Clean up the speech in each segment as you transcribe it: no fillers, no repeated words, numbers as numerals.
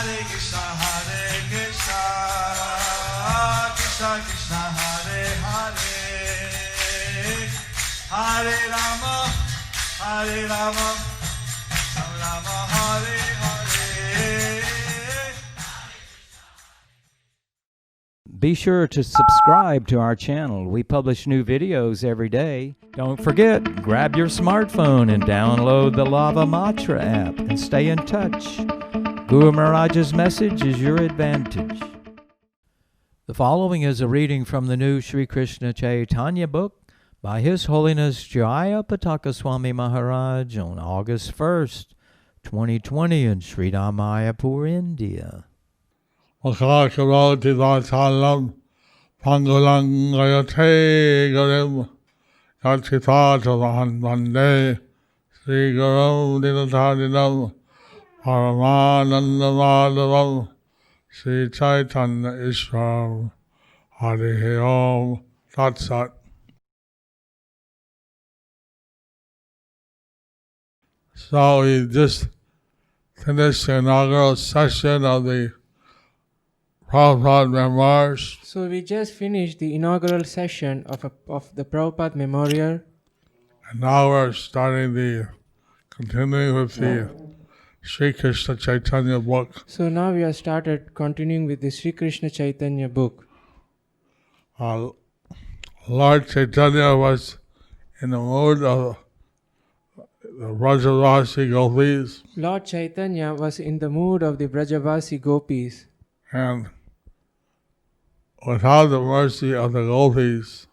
Krishna Krishna Hare Hare Hare Rama Rama Hare Hare. Be sure to subscribe to our channel. We publish new videos every day. Don't forget, grab your smartphone and download the Lava Matra app and stay in touch. Guru Maharaj's message is your advantage. The following is a reading from the new Sri Krishna Caitanya Book by His Holiness Jayapataka Swami Maharaj on August 1st, 2020 in Sri Mayapur, India. Karoti Vachalam Pangulang Gayate Garim Yatitatavan Vande Sri Guru Dinatadinam Paramananda Madhavam Sri Chaitanya Ishram Hare Om Tat Sat. So we just finished the inaugural session of the Prabhupada Memoirs. So we just finished the inaugural session of the Prabhupada Memorial. And now we're continuing with the Sri Krishna Caitanya Book. So now we have started continuing with the Sri Krishna Caitanya Book. Lord Chaitanya was in the mood of the Brajavasi Gopis. Lord Chaitanya was in the mood of the Brajavasi Gopis. And without the mercy of the Gopis,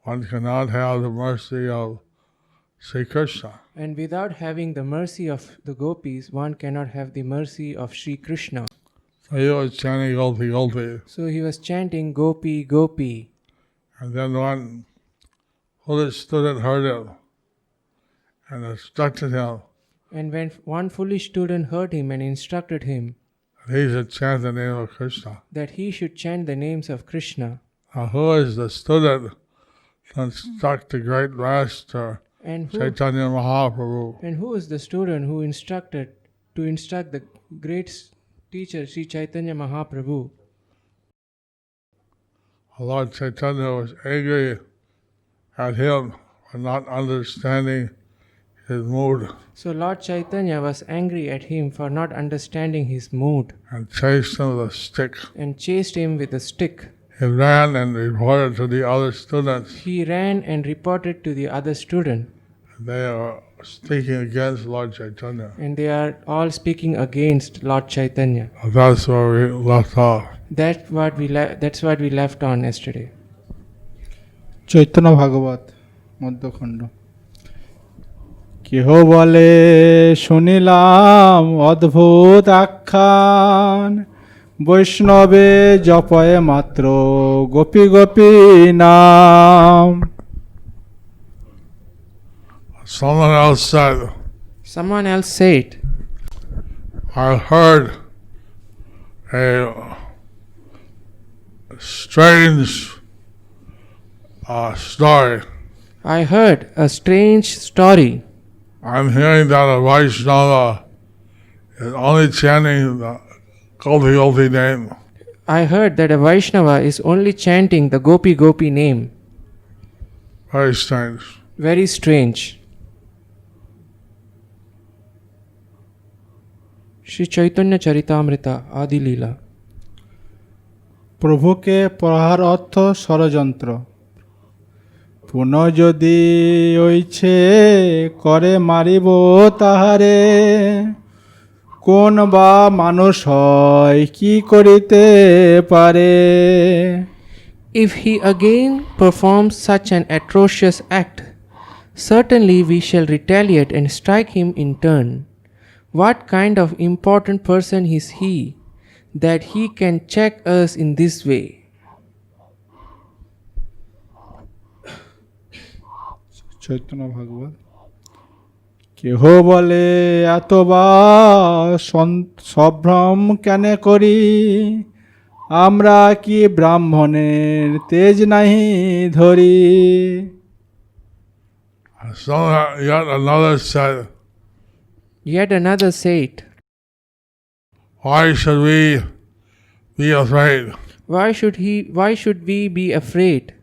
one cannot have the mercy of Sri Krishna. And without having the mercy of the Gopis, one cannot have the mercy of Sri Krishna. So he was chanting Gopi Gopi. So he was chanting Gopi Gopi. And then one foolish student heard it and instructed him. And when one foolish student heard him and instructed him He should chant the name of Krishna. that he should chant the names of Krishna. Now, who is the student to instruct the great master, And Chaitanya Mahaprabhu? And who is the student who instruct the great teacher Sri Chaitanya Mahaprabhu? Lord Chaitanya was angry at him for not understanding his mood So Lord Chaitanya was angry at him for not understanding his mood and chased him with a stick. and chased him with a stick. He ran and reported to the other students. He ran and reported to the other student, They are speaking against Lord Chaitanya. and they are all speaking against Lord Chaitanya. That's where we left off. That's what we left on yesterday. Chaitanya ভাগবত মধ্যখণ্ড। কেহ বলে শুনিলাম অদ্ভুত আখ্যান, বৈষ্ণবে জপয়ে মাত্র গোপী গোপী নাম। Someone else said, I heard a strange story. I heard a strange story. I'm hearing that a Vaishnava is only chanting the Gopi Gopi name. I heard that a Vaishnava is only chanting the Gopi Gopi name. Very strange. Very strange. Sri Chaitanya Charitamrita Adi Leela. প্রভুকে পড়ার অর্থ ষড়যন্ত্র, পুনঃ যদি ওইছে করে মারিব তাহারে, কোন বা মানুষ হয় কি করিতে পারে। If he again performs such an atrocious act, certainly we shall retaliate and strike him in turn. What kind of important person is he, that he can check us in this way? Chaitanya ভাগবত। কেহ বলে এতবা সম্ভ্রম কেন করি, আমরা কি ব্রাহ্মণের তেজ নাহি ধরি। So yet another said, why should we be afraid? Why should we be afraid?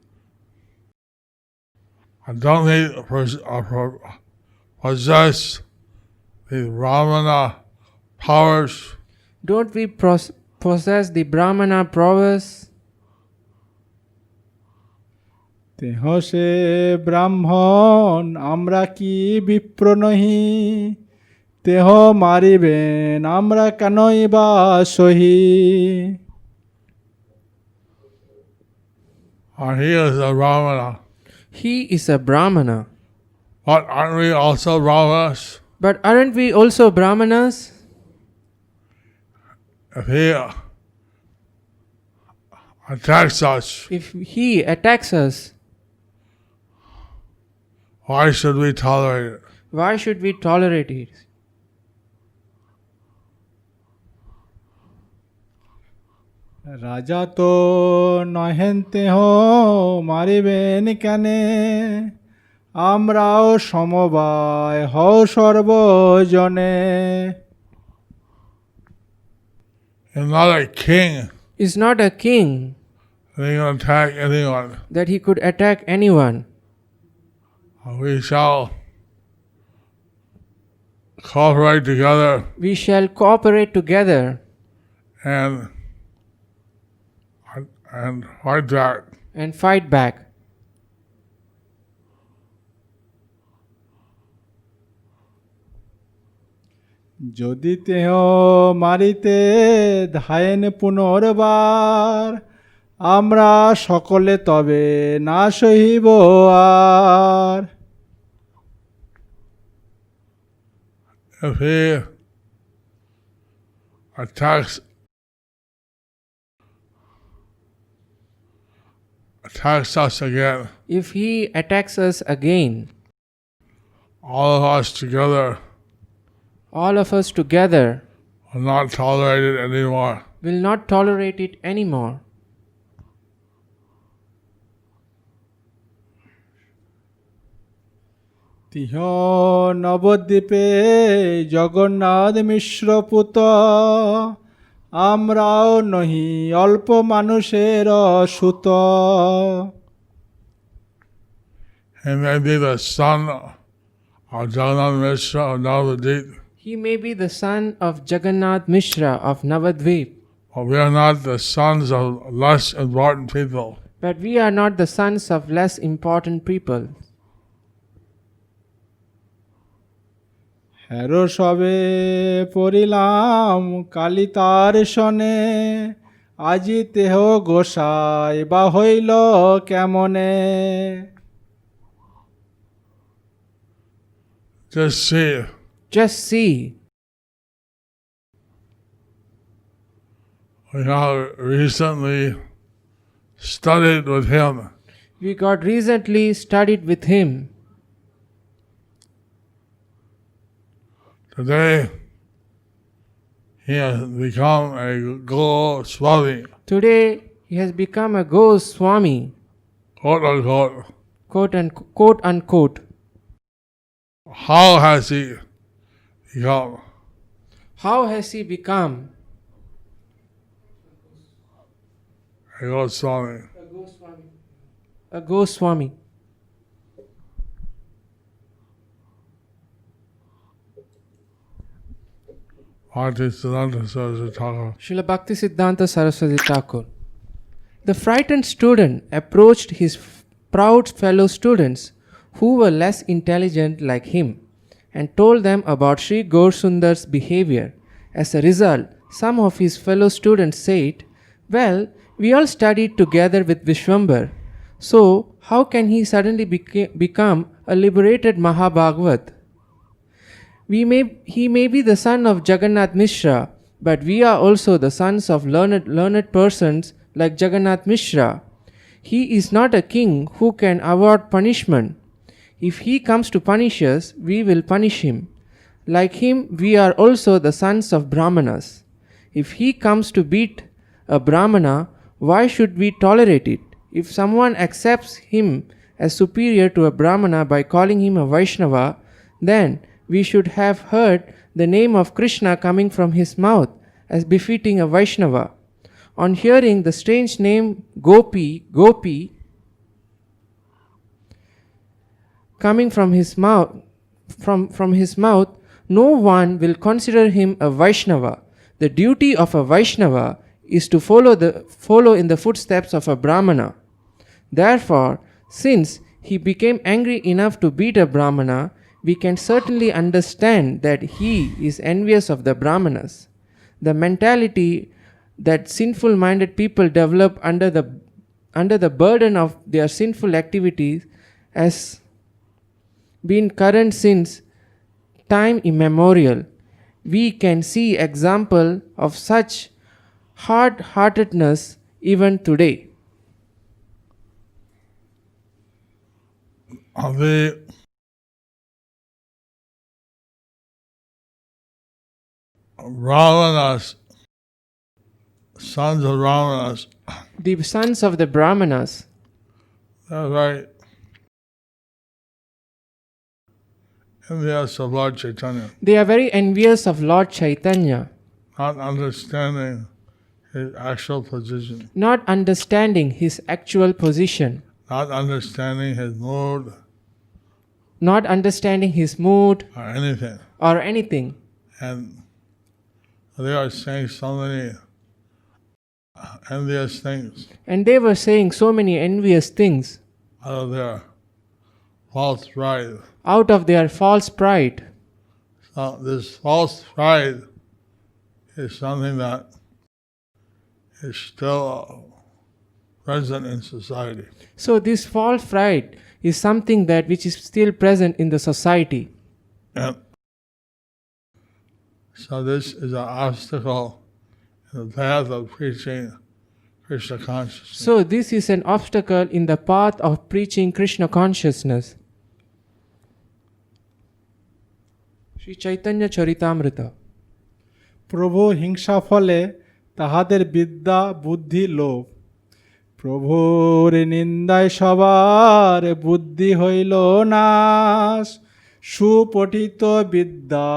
And don't we possess the Brahmana powers? Don't we possess the Brahmana prowess? তেহ সে ব্রাহ্মণ আমরা কি বিপ্র নহি তেহ মারিবেন আমরা কেনই বা সহি And he is a Brahmana. He is a Brahmana. But aren't we also Brahmanas? But aren't we also Brahmanas? If he attacks us, If he attacks us, why should we tolerate it? why should we tolerate it? রাজা তো নহেন তেহ মারিবেন কেনে আমরাও সমবায় হও সর্বজনে He's not a king Is not a king that he can attack anyone. that he could attack anyone. We shall cooperate together We shall cooperate together and fight back. and fight back. যদি তেহ মারিতে ধায়েন পুনর্বার আমরা সকলে তবে না সহিব আর If he attacks us again, If he attacks us again, all of us together all of us together will not tolerate it anymore. will not tolerate it anymore. তিহ নবদ্বীপে জগন্নাথ মিশ্র পুত আমরাও নহি অল্প মানুষের সুত He may be the son of Jagannath Mishra of Navadvip, He may be the son of Jagannath Mishra of Navadvip, but we are not the sons of less important people. but we are not the sons of less important people. Hero সবে পড়িলাম কালী তার সনে আজি তেহ গোসাই বা হইল কেমনে Just see, Just see, we have recently studied with him. we got recently studied with him. Today, he has become a Go Swami, Today he has become a Ghost Swami, quote unquote. quote unquote. How has he become? How has he become A Ghost Swami. a Ghost Swami? Srila Bhaktisiddhanta Saraswati Thakur. The frightened student approached his proud fellow students who were less intelligent like him and told them about Sri Gaurasundar's behavior. As a result, some of his fellow students said, "Well, we all studied together with Vishwambar, so how can he suddenly become a liberated Mahabhagavat? He may be the son of Jagannath Mishra, but we are also the sons of learned persons like Jagannath Mishra. He is not a king who can avoid punishment. If he comes to punish us, we will punish him. Like him, we are also the sons of Brahmanas. If he comes to beat a Brahmana, why should we tolerate it? If someone accepts him as superior to a Brahmana by calling him a Vaishnava, then we should have heard the name of Krishna coming from his mouth as befitting a Vaishnava. On hearing the strange name Gopi coming from his mouth, no one will consider him a Vaishnava. The duty of a Vaishnava is to follow in the footsteps of a Brahmana. Therefore, since he became angry enough to beat a Brahmana, we can certainly understand that he is envious of the Brahmanas. The mentality that sinful-minded people develop under the burden of their sinful activities has been current since time immemorial. We can see example of such hard-heartedness even today. The Brahmanas, sons of Brahmanas, The sons of the Brahmanas, they're very envious of Lord Chaitanya, they are very envious of Lord Chaitanya, not understanding his actual position, not understanding his actual position, not understanding his mood not understanding his mood or anything. or anything. And they are saying so many envious things And they were saying so many envious things out of their false pride. out of their false pride. So this false pride is something that is still present in society. So this false pride is something that which is still present in the society. And so this is an obstacle in the path of preaching Krishna consciousness. So this is an obstacle in the path of preaching Krishna consciousness. Sri Chaitanya Charitamrita. প্রভু হিংসা ফলে তাহাদের বিদ্যা বুদ্ধি লোভ প্রভুর নিন্দায় সবার বুদ্ধি হইল নাশ সুপঠিত বিদ্যা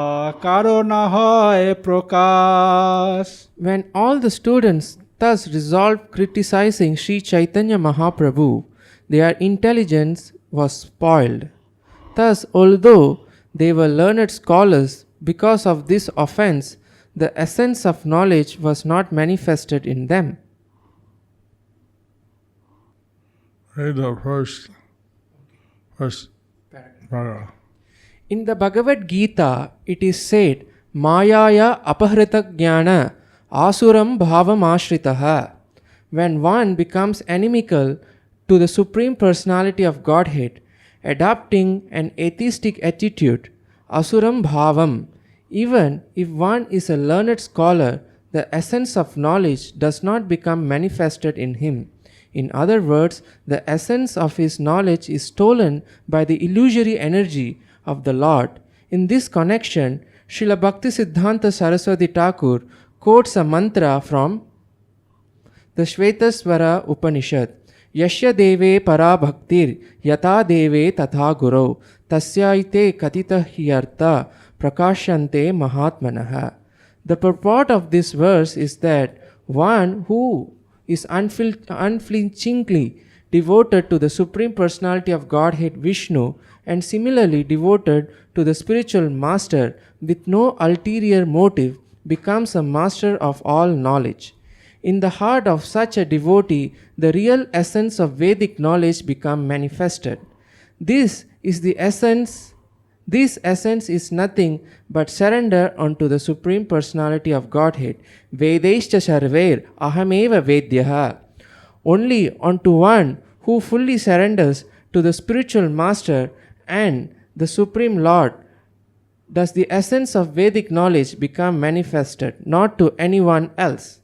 কারো না হয় প্রকাশ When all the students thus resolved criticizing Sri Chaitanya Mahaprabhu, their intelligence was spoiled. Thus, although they were learned scholars, because of this offense, the essence of knowledge was not manifested in them. Read the first paragraph. In the Bhagavad Gita, it is said, Mayaya apahrita jnana asuram bhavam ashritaha. When one becomes inimical to the Supreme Personality of Godhead, adopting an atheistic attitude, asuram bhavam, even if one is a learned scholar, the essence of knowledge does not become manifested in him. In other words, the essence of his knowledge is stolen by the illusory energy of the Lord. In this connection, Srila Bhaktisiddhanta Saraswati Thakur quotes a mantra from the Shvetaswara Upanishad. Yashya deve para bhaktir yata deve tatha gurau tasyaite katita hiyarta prakashyante mahatmanaha. The purport of this verse is that one who is unflinchingly devoted to the Supreme Personality of Godhead Vishnu and similarly devoted to the spiritual master with no ulterior motive becomes a master of all knowledge. In the heart of such a devotee, the real essence of Vedic knowledge becomes manifested. This essence is nothing but surrender unto the Supreme Personality of Godhead. Vedaischa sarver ahameva vedyaha. Only unto one who fully surrenders to the spiritual master and the Supreme Lord does the essence of Vedic knowledge become manifested, not to anyone else.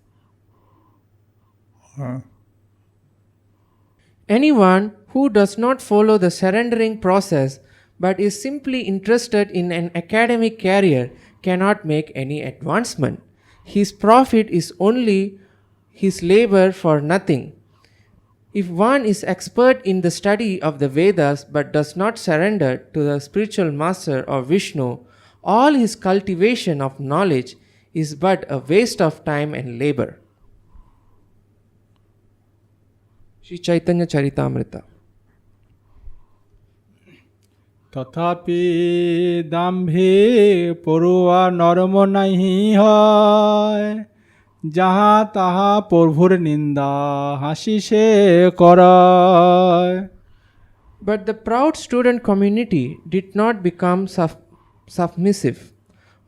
Anyone who does not follow the surrendering process but is simply interested in an academic career cannot make any advancement. His profit is only his labor for nothing. If one is expert in the study of the Vedas but does not surrender to the spiritual master or Vishnu, all his cultivation of knowledge is but a waste of time and labor. Sri Chaitanya Charitamrita. তথাপি দাম্ভে পড়ুয়া নরম নাহি হয়, যাহা তাহা প্রভুর নিন্দা হাসি সে করয়। But the proud student community did not become submissive.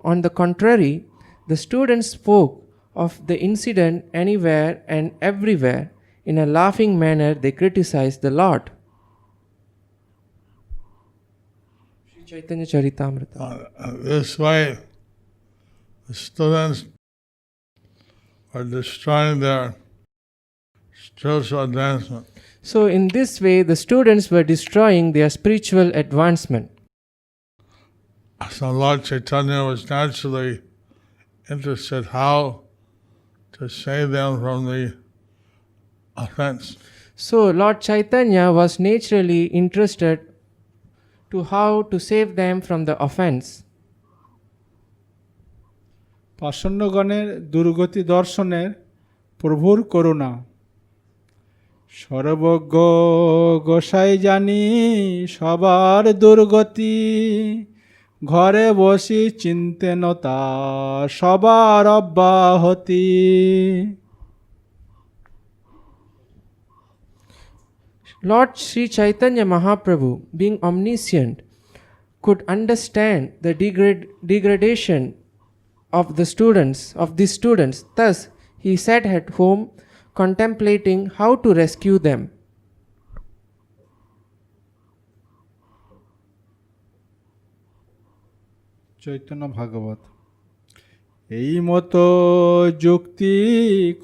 On the contrary, the students spoke of the incident anywhere and everywhere. In a laughing manner, they criticized the Lord. Sri Chaitanya Charitamrita. This way, the students are destroying their spiritual advancement. So, in this way, the students were destroying their spiritual advancement. So Lord Chaitanya was naturally interested how to save them from the offense. So, Lord Chaitanya was naturally interested to how to save them from the offense. পাষণ্যগণের দুর্গতি দর্শনের প্রভুর করুণা, সর্বজ্ঞ গোসাই জানি সবার দুর্গতি, ঘরে বসি চিন্তেনতা সবার অব্যাহতি। Lord Sri Chaitanya Mahaprabhu, being omniscient, could understand the degradation of these students. Thus, he sat at home contemplating how to rescue them. Chaitanya ভাগবত। এই মতো যুক্তি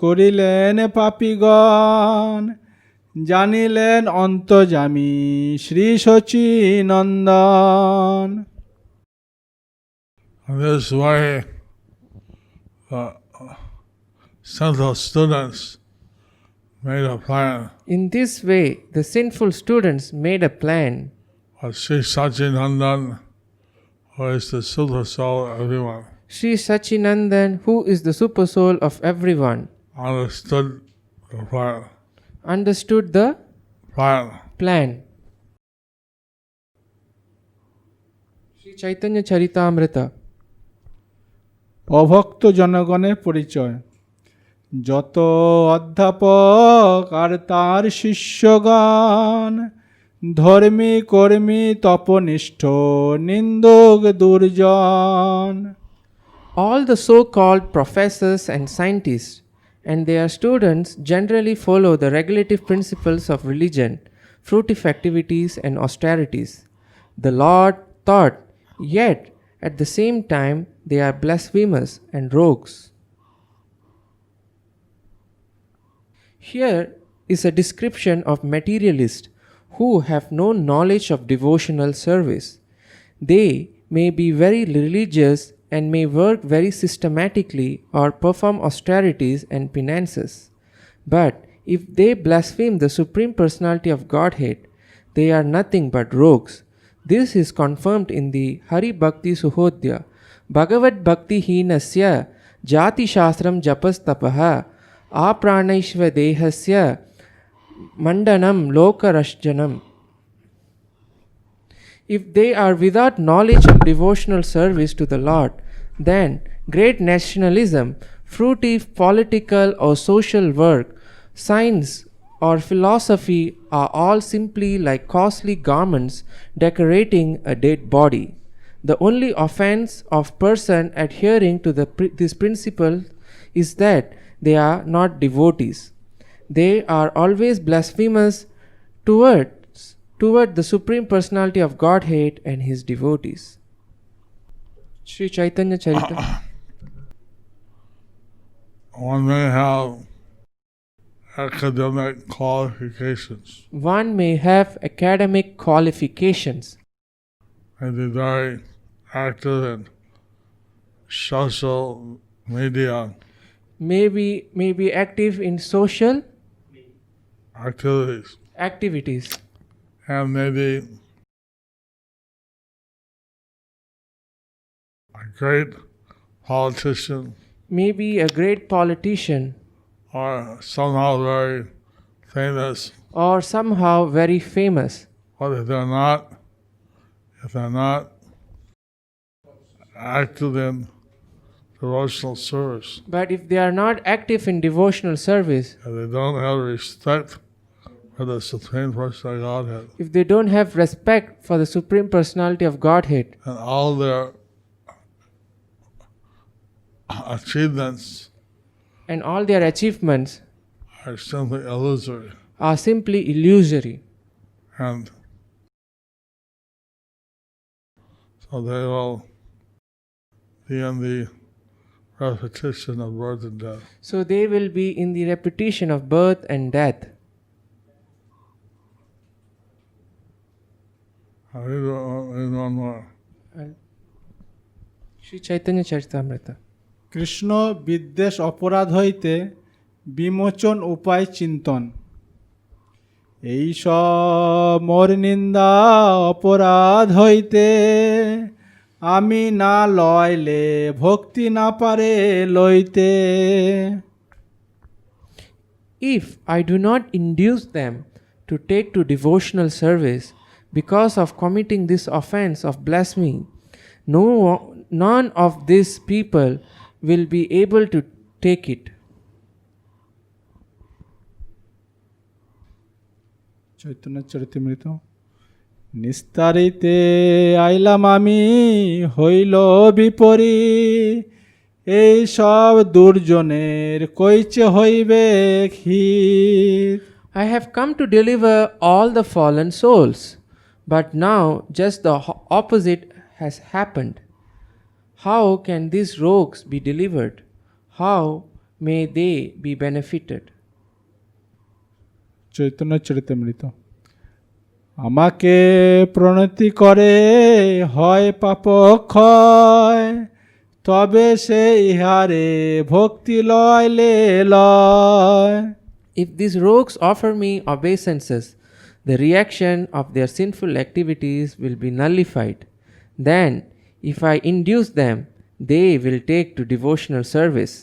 করিলেন পাপীগণ, জানিলেন অন্তর্যামী Shri Sachinandan. This way, the sinful students made a plan. In this way, the sinful students made a plan. But Sri Sachinandan, who is the super soul of everyone, Sri Sachinandan, who is the super soul of everyone, understood the plan. Sri Chaitanya Charitamrita. অভক্ত জনগণের পরিচয়। যত অধ্যাপক আর তার শিষ্যগণ, ধর্মী কর্মী তপনিষ্ঠ নিন্দুক দুর্জন। All the so-called professors and scientists and their students generally follow the regulative principles of religion, fruitive activities and austerities. The Lord thought, yet at the same time they are blasphemous and rogues. Here is a description of materialists who have no knowledge of devotional service. They may be very religious and may work very systematically or perform austerities and penances. But if they blaspheme the Supreme Personality of Godhead, they are nothing but rogues. This is confirmed in the Hari Bhakti Suhodhya. Bhagavad Bhakti Hinasya Jati Shastram Japas Tapaha Apranishva Dehasya Mandanam Lokarashjanam. If they are without knowledge of devotional service to the Lord, then great nationalism, fruitive political or social work, science or philosophy are all simply like costly garments decorating a dead body. The only offense of person adhering to this principle is that they are not devotees. They are always blasphemous toward the Supreme Personality of Godhead and his devotees. Sri Chaitanya Charita. One may have academic qualifications. One may have academic qualifications. May be very active in social media May be active in social activities. And maybe a great politician. maybe a great politician, or somehow very famous. or somehow very famous. But if they're not active in devotional service, But if they are not active in devotional service, if they don't have respect for the Supreme Personality of Godhead, if they don't have respect for the Supreme Personality of Godhead, and all their achievements and all their achievements are simply illusory, are simply illusory, and so they will be in the repetition of birth and death. so they will be in the repetition of birth and death. I read one more. Sri Chaitanya Charitamrita. Krishna বিদ্বেষ অপরাধ হইতে বিমোচন উপায় চিন্তন এই সব মোর নিন্দা অপরাধ হইতে আমি না লয়লে ভক্তি না পারে লইতে If I do not induce them to take to devotional service because of committing this offense of blasphemy, none of these people will be able to take it. Chaitanya Charitamrita নিস্তারিতে আইলাম আমি হইল বিপরীত এই সব দুর্জনের কইছে হইবে ক্ষীর I have come to deliver all the fallen souls, but now just the opposite has happened. How can these rogues be delivered? How may they be benefited? Chaitanya Charitamrita আমাকে প্রণতি করে হয় পাপক্ষয় তবে সে ইহারে ভক্তি লয়লে লয় If these rogues offer me obeisances, the reaction of their sinful activities will be nullified. Then, if I induce them, they will take to devotional service.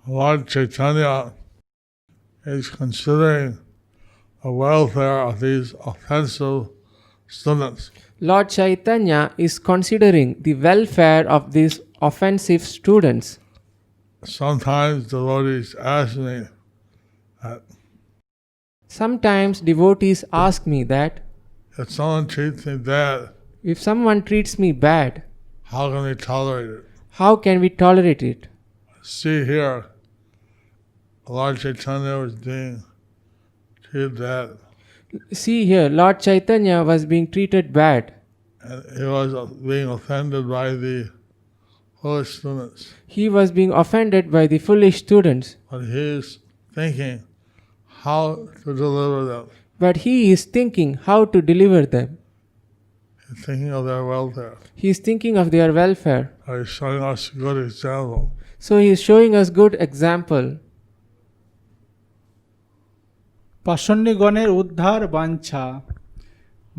Lord Chaitanya is considering the welfare of these offensive students. Lord Chaitanya is considering the welfare of these offensive students. Sometimes devotees ask me that Sometimes devotees ask me that if someone treats me bad, if someone treats me bad, how can we tolerate it? how can we tolerate it? See here, Lord Chaitanya was being treated bad, See here, Lord Chaitanya was being treated bad. and he was being offended by the foolish students. He was being offended by the foolish students, But he is thinking how to deliver them. but he is thinking how to deliver them. He's thinking of their welfare. He is thinking of their welfare. He's showing us a good example. So he is showing us good example. পাষণ্ডিগণের উদ্ধার বাঞ্ছা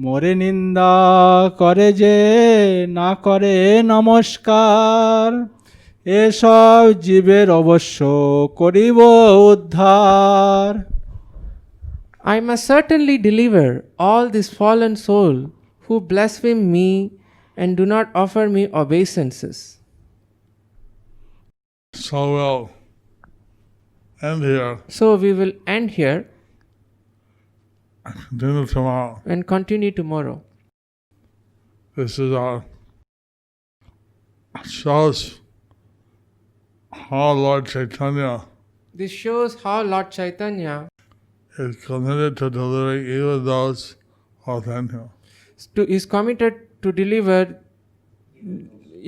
মোরে নিন্দা করে যে না করে নমস্কার এসব জীবের অবশ্য করিব উদ্ধার I must certainly deliver all this fallen soul who blaspheme me and do not offer me obeisances. So we'll end here So we will end here and continue tomorrow. and continue tomorrow. This is our shows how Lord Chaitanya This shows how Lord Chaitanya is committed to delivering even those who offend him. is committed to deliver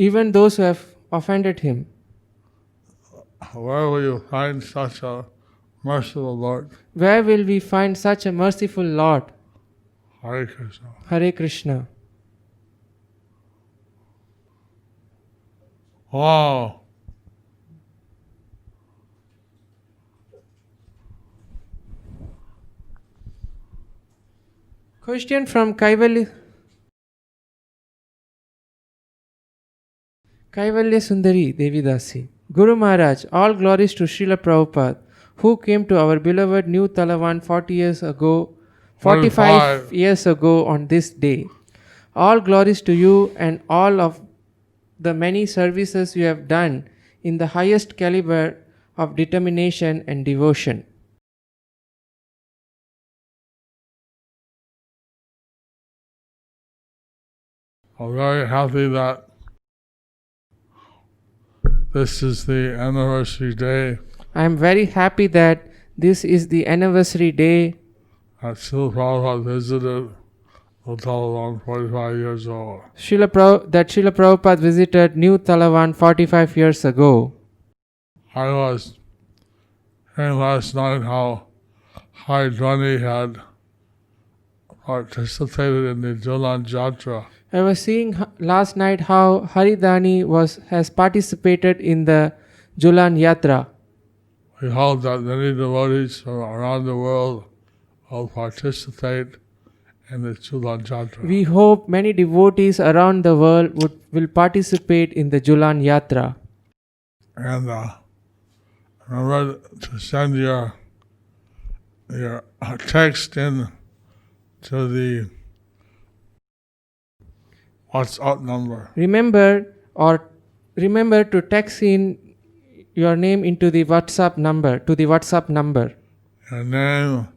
even those who have offended him. Where will you find such a merciful Lord? Where will we find such a merciful Lord? Hare Krishna. Hare Krishna. Wow. Question from Kaivalya Kaivalya Sundari Devidasi. Guru Maharaj, all glories to Srila Prabhupada, who came to our beloved New Talavan 45 years ago on this day. All glories to you and all of the many services you have done in the highest caliber of determination and devotion. I'm very happy that this is the anniversary day I am very happy that this is the anniversary day that Srila Prabhupada visited New Talavan 45 years old. that Srila Prabhupada visited New Talavan 45 years ago. I was hearing last night how Haridwani had participated in the Julan Jatra. I was seeing last night how Haridani has participated in the Julan Yatra. We hope that many devotees from around the world will participate in the Julan Jatra. We hope many devotees around the world will participate in the Julan Yatra. And remember to send your text in to the WhatsApp number. Remember to text in your name into the WhatsApp number, Your name,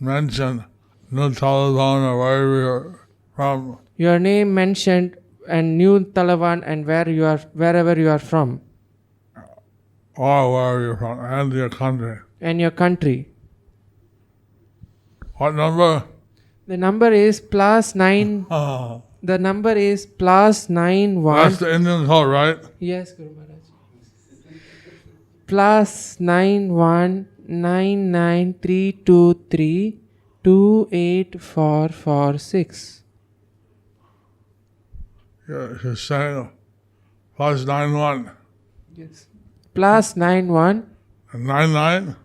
mention New Talavan or wherever you're from. Your name mentioned and New Talavan and wherever you are from. Or wherever you're from, and your country. And your country. What number? The number is +9. The number is +91. That's the Indian code, right? Yes, Guru Maharaj. +91 99323 28446. You're saying +91. Yes. +91 99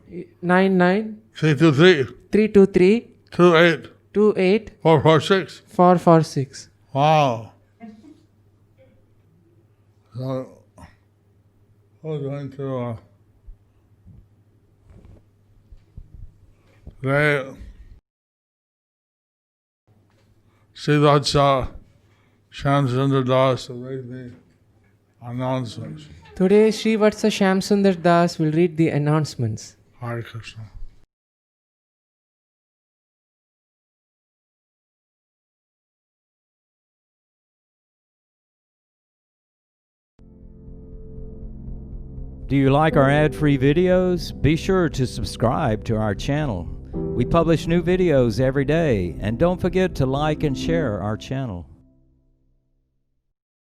99 323 323 28 28 446. 446. Wow. So, we're going to today see that's Shamsundar Das will read the announcements. Today, Sri Vatsa Shamsundar Das will read the announcements. Hare Krishna. Do you like our ad-free videos? Be sure to subscribe to our channel. We publish new videos every day, and don't forget to like and share our channel.